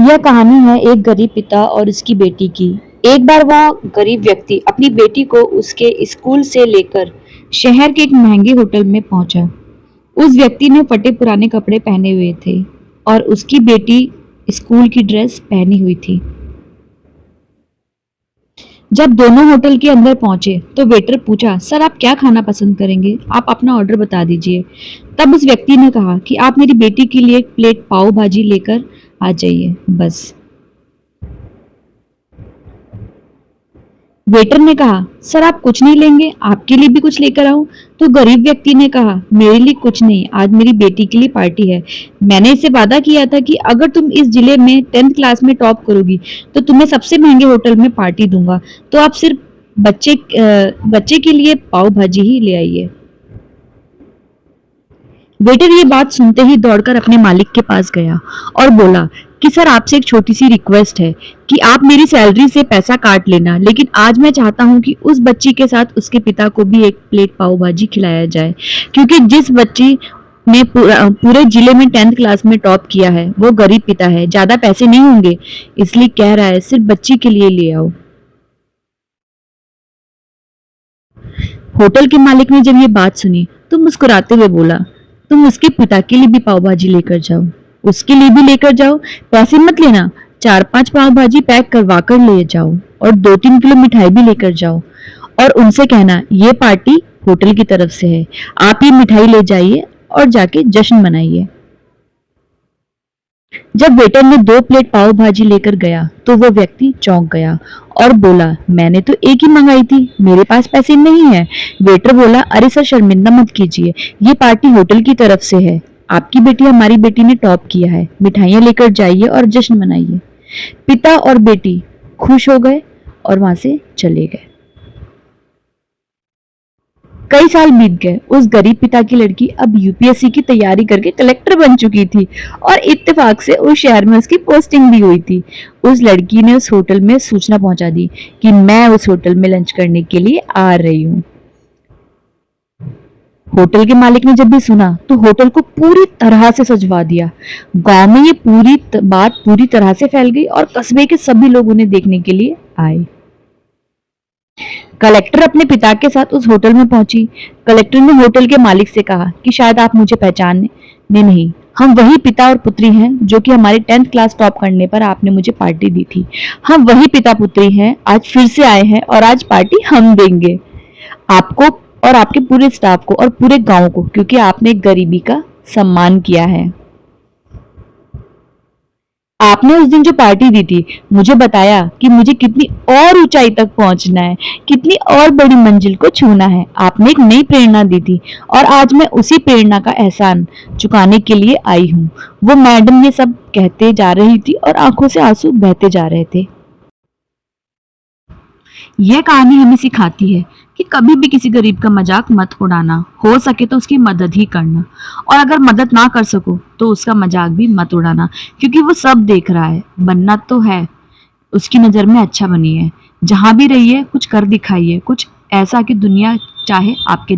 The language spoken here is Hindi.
यह कहानी है एक गरीब पिता और उसकी बेटी की। एक बार वह गरीब व्यक्ति अपनी बेटी को उसके स्कूल से लेकर शहर के एक महंगे होटल में पहुंचा। उस व्यक्ति ने फटे पुराने कपड़े पहने हुए थे और उसकी बेटी स्कूल की ड्रेस पहनी हुई थी। जब दोनों होटल के अंदर पहुंचे तो वेटर पूछा, सर आप क्या खाना पसंद करेंगे? आप अपना ऑर्डर बता दीजिए। तब उस व्यक्ति ने कहा कि आप मेरी बेटी के लिए एक प्लेट पाव भाजी लेकर आ जाइए बस। वेटर ने कहा, सर आप कुछ नहीं लेंगे? आपके लिए भी कुछ लेकर आऊं? तो गरीब व्यक्ति ने कहा, मेरे लिए कुछ नहीं, आज मेरी बेटी के लिए पार्टी है। मैंने इससे वादा किया था कि अगर तुम इस जिले में 10th क्लास में टॉप करोगी तो तुम्हें सबसे महंगे होटल में पार्टी दूंगा। तो आप सिर्फ बच्चे के लिए पाव भाजी ही ले आइए। वेटर ये बात सुनते ही दौड़कर अपने मालिक के पास गया और बोला कि सर आपसे एक छोटी सी रिक्वेस्ट है कि आप मेरी सैलरी से पैसा काट लेना, लेकिन आज मैं चाहता हूं कि उस बच्ची के साथ उसके पिता को भी एक प्लेट पाव भाजी खिलाया जाए, क्योंकि जिस बच्ची ने पूरे जिले में 10th क्लास में टॉप किया है वो गरीब पिता है, ज्यादा पैसे नहीं होंगे, इसलिए कह रहा है सिर्फ बच्ची के लिए ले आओ। होटल के मालिक ने जब ये बात सुनी तो मुस्कुराते हुए बोला, तुम उसके पिता के लिए भी पाव भाजी लेकर जाओ, उसके लिए भी लेकर जाओ, पैसे मत लेना, 4-5 पाव भाजी पैक करवा कर ले जाओ और 2-3 किलो मिठाई भी लेकर जाओ और उनसे कहना ये पार्टी होटल की तरफ से है, आप ये मिठाई ले जाइए और जाके जश्न मनाइए। जब वेटर ने 2 प्लेट पाव भाजी लेकर गया तो वो व्यक्ति चौंक गया और बोला, मैंने तो एक ही मंगाई थी, मेरे पास पैसे नहीं है। वेटर बोला, अरे सर शर्मिंदा मत कीजिए, ये पार्टी होटल की तरफ से है, आपकी बेटी हमारी बेटी ने टॉप किया है, मिठाइयाँ लेकर जाइए और जश्न मनाइए। पिता और बेटी खुश हो गए और वहां से चले गए। कई साल बीत गए। उस गरीब पिता की लड़की अब यूपीएससी की तैयारी करके कलेक्टर बन चुकी थी और इत्तेफाक से उस शहर में उसकी पोस्टिंग भी हुई थी। उस लड़की ने उस होटल में सूचना पहुंचा दी कि मैं उस होटल में लंच करने के लिए आ रही हूँ। होटल के मालिक ने जब भी सुना तो होटल को पूरी तरह से सजवा दिया। गांव में ये बात पूरी तरह से फैल गई और कस्बे के सभी लोग उन्हें देखने के लिए आए। कलेक्टर अपने पिता के साथ उस होटल में पहुंची। कलेक्टर ने होटल के मालिक से कहा कि शायद आप मुझे पहचानने नहीं, हम वही पिता और पुत्री हैं जो कि हमारे 10th क्लास टॉप करने पर आपने मुझे पार्टी दी थी। हम वही पिता पुत्री हैं, आज फिर से आए हैं और आज पार्टी हम देंगे आपको और आपके पूरे स्टाफ को और पूरे गांव को, क्योंकि आपने गरीबी का सम्मान किया है। आपने उस दिन जो पार्टी दी थी मुझे बताया कि मुझे कितनी और ऊंचाई तक पहुंचना है, कितनी और बड़ी मंजिल को छूना है। आपने एक नई प्रेरणा दी थी और आज मैं उसी प्रेरणा का एहसान चुकाने के लिए आई हूँ। वो मैडम ये सब कहते जा रही थी और आंखों से आंसू बहते जा रहे थे। यह कहानी हमें सिखाती है कि कभी भी किसी गरीब का मजाक मत उड़ाना, हो सके तो उसकी मदद ही करना, और अगर मदद ना कर सको तो उसका मजाक भी मत उड़ाना, क्योंकि वो सब देख रहा है। बनना तो है उसकी नज़र में अच्छा बनिए, जहां भी रहिए कुछ कर दिखाइए, कुछ ऐसा कि दुनिया चाहे आपके